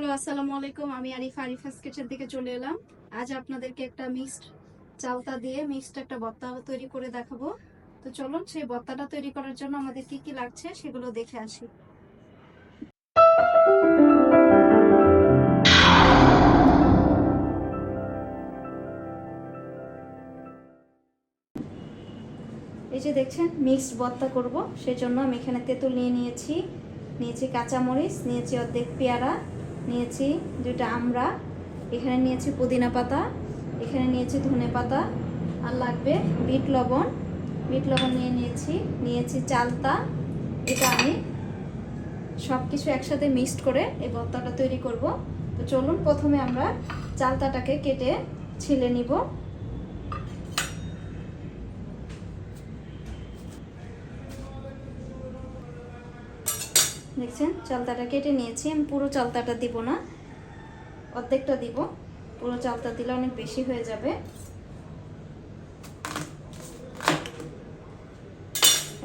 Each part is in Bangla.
হ্যালো, আসসালামু আলাইকুম। আমি আরিফা, আরিফাস কিচেন থেকে চলে এলাম। আজ আপনাদেরকে একটা মিক্সড চালতা দিয়ে মিক্সড একটা ভর্তা তৈরি করে দেখাবো। তো চলুন সেই ভর্তাটা তৈরি করার জন্য আমাদের কি কি লাগছে সেগুলো দেখে আসি। এই যে দেখছেন মিক্সড ভর্তা করব, সেই জন্য আমি এখানে তেঁতুল নিয়েছি কাঁচামরিচ, নিয়েছি অর্ধেক পেয়ারা, নিয়েছি 2টা আমড়া, এখানে নিয়েছি পুদিনা পাতা, এখানে নিয়েছি ধনে পাতা, আর লাগবে বিট লবণ নিয়েছি চালতা। এটা আমি সব কিছু একসাথে মিক্সড করে এই ভর্তাটা তৈরি করব। তো চলুন প্রথমে আমরা চালতাটাকে কেটে ছিলে নিব। দেখছেন চালতাটা কেটে নিয়েছি। আমি পুরো চালতাটা দিব না, অর্ধেকটা দিব। পুরো চালতা দিলে অনেক বেশি হয়ে যাবে।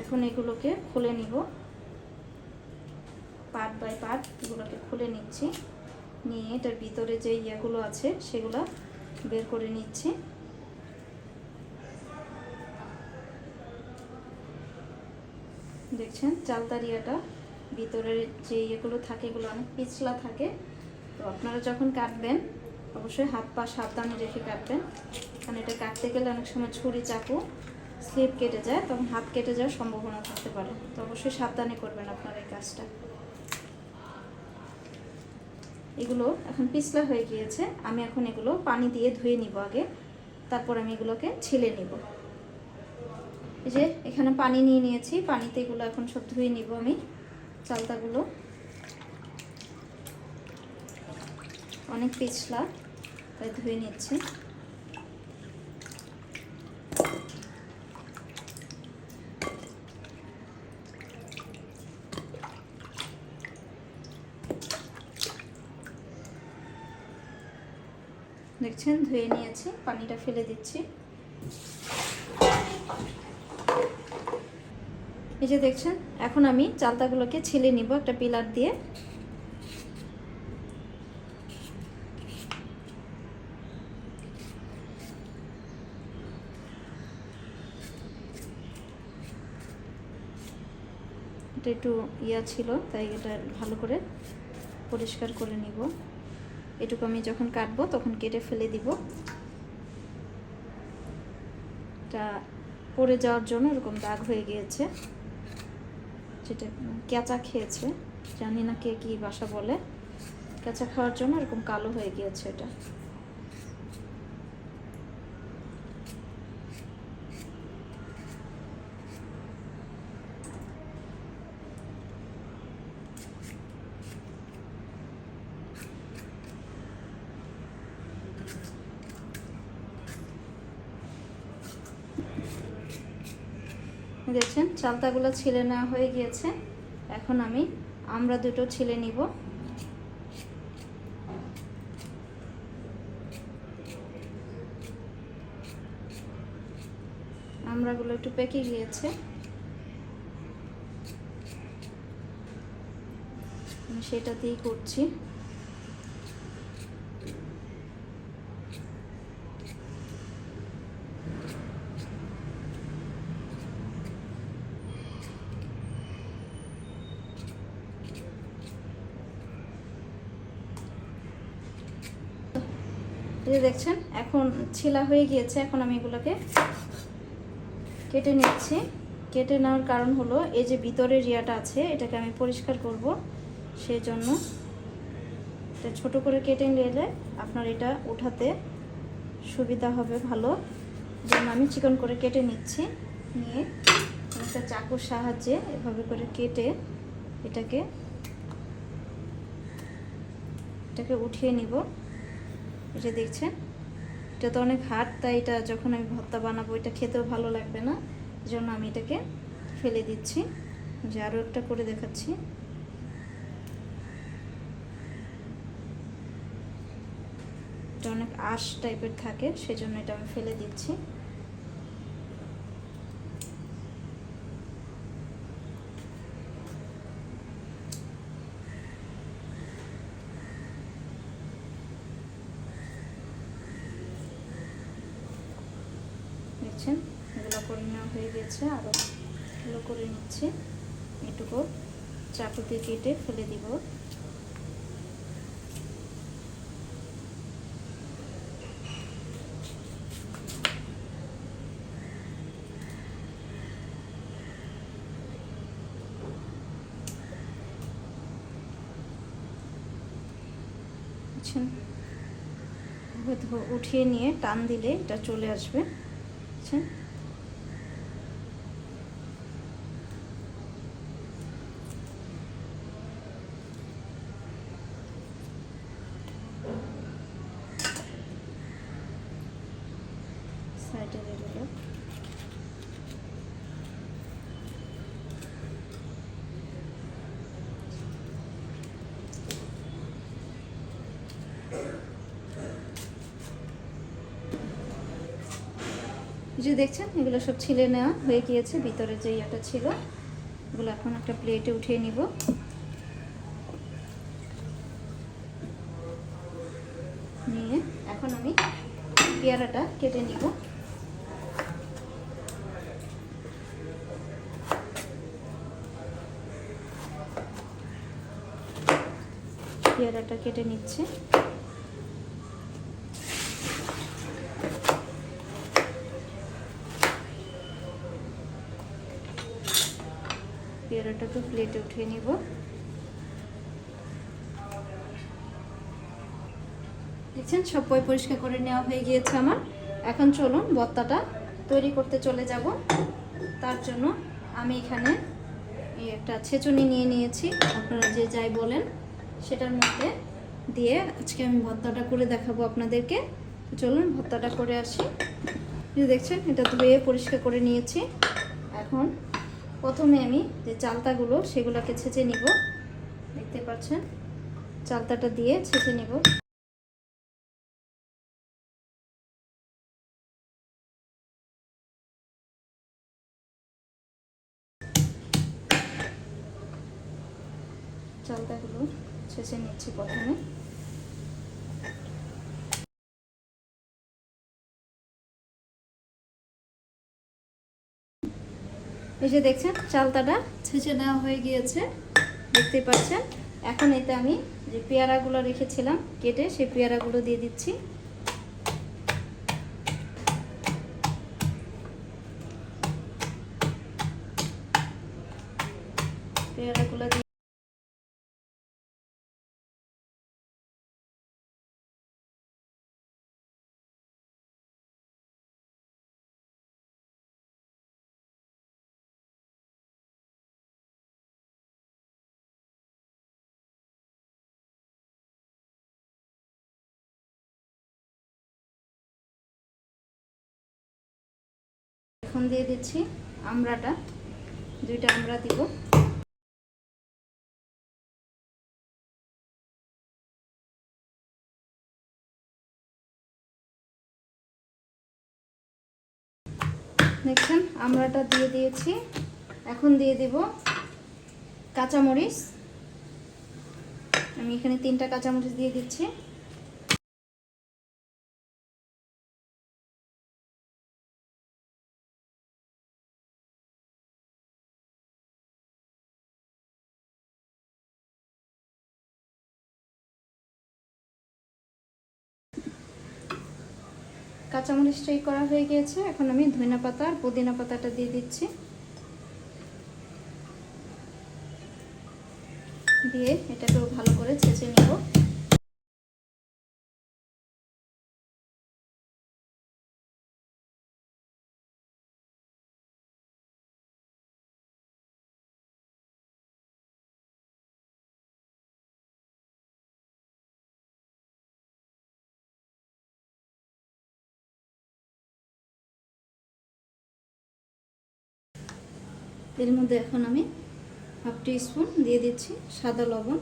এখন এগুলোকে খুলে নিব, পার্ট বাই পার্ট এগুলোকে খুলে নিচ্ছি। নিয়ে এটার ভিতরে যে ইয়েগুলো আছে সেগুলো বের করে নিচ্ছি। দেখছেন চালতার ইয়েটা ভিতরের যে ইয়েগুলো থাকে এগুলো অনেক পিছলা থাকে। তো আপনারা যখন কাটবেন অবশ্যই হাত পা সাবধানে রেখে কাটবেন, কারণ এটা কাটতে গেলে অনেক সময় ছুরি চাকু স্লিপ কেটে যায়, তখন হাত কেটে যাওয়ার সম্ভাবনা থাকতে পারে। তো অবশ্যই সাবধানে করবেন আপনারা এই কাজটা। এগুলো এখন পিছলা হয়ে গিয়েছে, আমি এখন এগুলো পানি দিয়ে ধুয়ে নিব আগে, তারপর আমি এগুলোকে ছিলে নিব। এই যে এখানে পানি নিয়েছি, পানিতে এগুলো এখন সব ধুয়ে নিব আমি। চালতাগুলো অনেক পিছলা, তাই ধুয়ে নিচ্ছি। দেখছেন ধুয়ে নিয়েছি, পানিটা ফেলে দিচ্ছি। এই যে দেখছেন এখন আমি চালতাগুলোকে ছিলে নিব একটা পিলার দিয়ে। এটা একটু ইয়া ছিল, তাই এটা ভালো করে পরিষ্কার করে নিব। এটুকু আমি যখন কাটবো তখন কেটে ফেলে দিব। এটা পড়ে যাওয়ার জন্য এরকম দাগ হয়ে গিয়েছে, যেটা কেঁচা খেয়েছে, জানি না কে কী ভাষা বলে, কেঁচা খাওয়ার জন্য এরকম কালো হয়ে গিয়েছে এটা। দেখছেন চালতাগুলো ছিলে নেওয়া হয়ে গিয়েছে। এখন আমি আমড়া দুটো ছিলে নিব। আমড়াগুলো একটু পেকে গিয়েছে, আমি সেটা দিয়েই করছি। এই যে দেখছেন এখন ছিলা হয়ে গিয়েছে। এখন আমি এগুলোকে কেটে নিচ্ছি। কেটে নেওয়ার কারণ হলো এই যে ভিতরের ইয়াটা আছে এটাকে আমি পরিষ্কার করব, সেই জন্য এটা ছোট করে কেটে নিলে আপনার এটা উঠাতে সুবিধা হবে ভালো। যেন আমি চিকন করে কেটে নিচ্ছি। নিয়ে একটা চাকুর সাহায্যে এভাবে করে কেটে এটাকে উঠিয়ে নিব। এটা দেখছেন এটা তো অনেক হার্ড, তাই এটা যখন আমি ভর্তা বানাবো এটা খেতেও ভালো লাগবে না, জন্য আমি এটাকে ফেলে দিচ্ছি। যে আরও একটা করে দেখাচ্ছি। এটা অনেক আঁশ টাইপের থাকে, সেজন্য এটা আমি ফেলে দিচ্ছি। দেখছেন এগুলো করে নেওয়া হয়ে গেছে, আরও এগুলো করে নিচ্ছি। এটুকু চাকু দিয়ে কেটে ফেলে দিব। উঠিয়ে নিয়ে টান দিলে এটা চলে আসবে। সাইডে এগুলো যে দেখছেন এগুলো সব ছিলে নেওয়া হয়ে গিয়েছে। ভিতরে যে ইয়েটা ছিল এগুলো এখন একটা প্লেটে উঠিয়ে নিব। নিয়ে এখন আমি পেয়ারাটা কেটে নিব। পেয়ারাটা কেটে নিচ্ছে। পেয়ারাটাকে প্লেটে উঠিয়ে নিব। দেখছেন সব পরিষ্কার করে নেওয়া হয়ে গিয়েছে আমার। এখন চলুন ভর্তাটা তৈরি করতে চলে যাব। তার জন্য আমি এখানে একটা ছেঁচুনি নিয়ে নিয়েছি, আপনারা যে যাই বলেন, সেটার মধ্যে দিয়ে আজকে আমি ভর্তাটা করে দেখাবো আপনাদেরকে। চলুন ভর্তাটা করে আসি। দেখছেন এটা ধুয়ে পরিষ্কার করে নিয়েছি। এখন প্রথমে আমি যে চালতাগুলো সেগুলোকে ছেঁচে নিব। দেখতে পাচ্ছেন চালতাটা দিয়ে ছেঁচে নিব। চালতাগুলো ছেঁচে নিচ্ছি প্রথমে। এই যে দেখছেন চালতাটা ছেঁচে নেওয়া হয়ে গিয়েছে, দেখতে পাচ্ছেন। এখন এতে আমি যে পেয়ারাগুলো রেখেছিলাম কেটে, সেই পেয়ারাগুলো দিয়ে দিচ্ছি। পেয়ারাগুলো দিয়ে এখন দিয়ে দিচ্ছি আমড়াটা, 2টা আমড়া দিব। দেখছেন আমড়াটা দিয়ে দিয়েছি। এখন দিয়ে দেব কাঁচামরিচ। আমি এখানে 3টা কাঁচামরিচ দিয়ে দিচ্ছি। কাঁচামরিচটাই করা হয়ে গিয়েছে। এখন আমি ধনিয়া পাতা আর পুদিনা পাতাটা দিয়ে দিচ্ছি। দিয়ে এটাকেও ভালো করে ছেঁচে নিব। এর মধ্যে এখন আমি 1/2 টিস্পুন দিয়ে দিচ্ছি সাদা লবণ,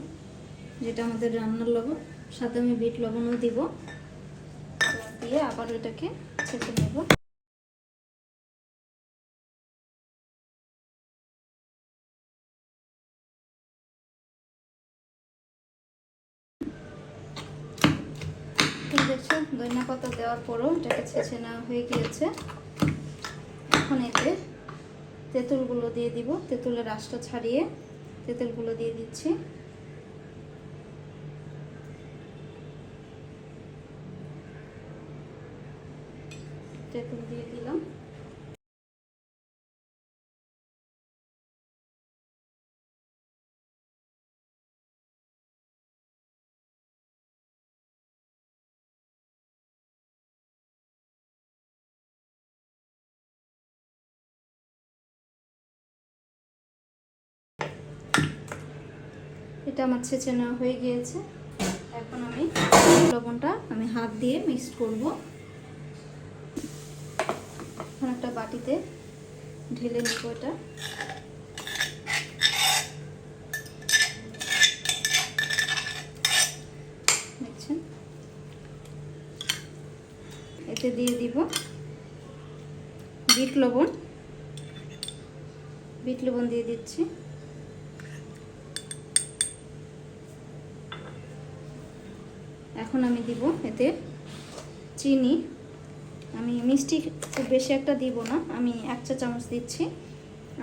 যেটা আমাদের রান্নার লবণ। সাথে আমি বিট লবণও দিব। দিয়ে আবার এটাকে ছেঁচে নেব। দেখছেন ধনিয়া পাতা দেওয়ার পরও এটাকে ছেঁচে নেওয়া হয়ে গিয়েছে। এখন এতে তেঁতুলগুলো দিয়ে দিব, তেঁতুলের রসটা ছাড়িয়ে তেঁতুলগুলো দিয়ে দিচ্ছি। তেঁতুল দিয়ে দিলাম। এটা আমার ছেঁচে নেওয়া হয়ে গিয়েছে। এখন আমি লবণটা হাত দিয়ে মিক্স করব। এখন একটা বাটিতে ঢেলে নিব এটা। দেখছেন, এতে দিয়ে দিব বিট লবণ। বিট লবণ দিয়ে দিচ্ছি। এখন আমি দিব এতে চিনি। আমি মিষ্টি খুব বেশি একটা দিব না, আমি 1 চা চামচ দিচ্ছি।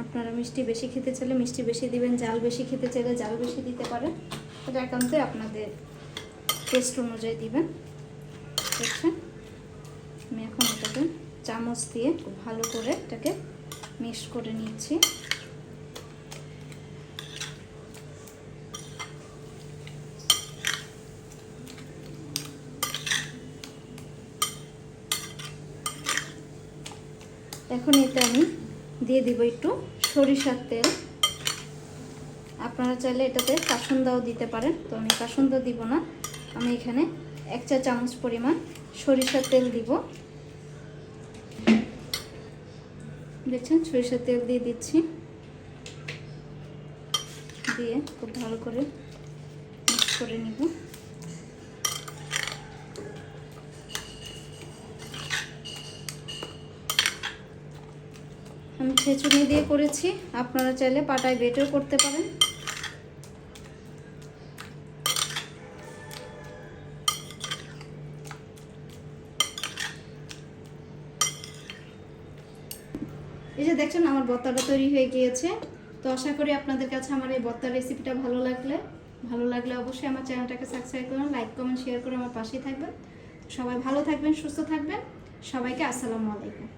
আপনারা মিষ্টি বেশি খেতে চাইলে মিষ্টি বেশি দিবেন, জাল বেশি খেতে চাইলে জাল বেশি দিতে পারেন। এটা একান্তে আপনাদের টেস্ট অনুযায়ী দিবেন। দেখছেন, আমি এখন এটাকে চামচ দিয়ে খুব ভালো করে এটাকে মিক্স করে নিচ্ছি। এখন এতে আমি দিয়ে দিব একটু সরিষার তেল। আপনারা চাইলে এটাতে কাসুন্দাও দিতে পারেন, তো আমি কাসুন্দা দিব না। আমি এখানে 1 চা চামচ পরিমাণ সরিষার তেল দিব। দেখছেন, সরিষার তেল দিয়ে দিচ্ছি। দিয়ে খুব ভালো করে মিক্স করে নিব। আমি ছেঁচুনি দিয়ে করেছি, আপনারা চাইলে পাটায় বেটেও করতে পারেন। এই যে দেখছেন, আমার ভর্তাটা তৈরি হয়ে গিয়েছে। তো আশা করি আপনাদের কাছে আমার এই ভর্তার রেসিপিটা ভালো লাগলে অবশ্যই আমার চ্যানেলটাকে সাবস্ক্রাইব করুন, লাইক কমেন্ট শেয়ার করে আমার পাশেই থাকবেন। সবাই ভালো থাকবেন, সুস্থ থাকবেন। সবাইকে আসসালামু আলাইকুম।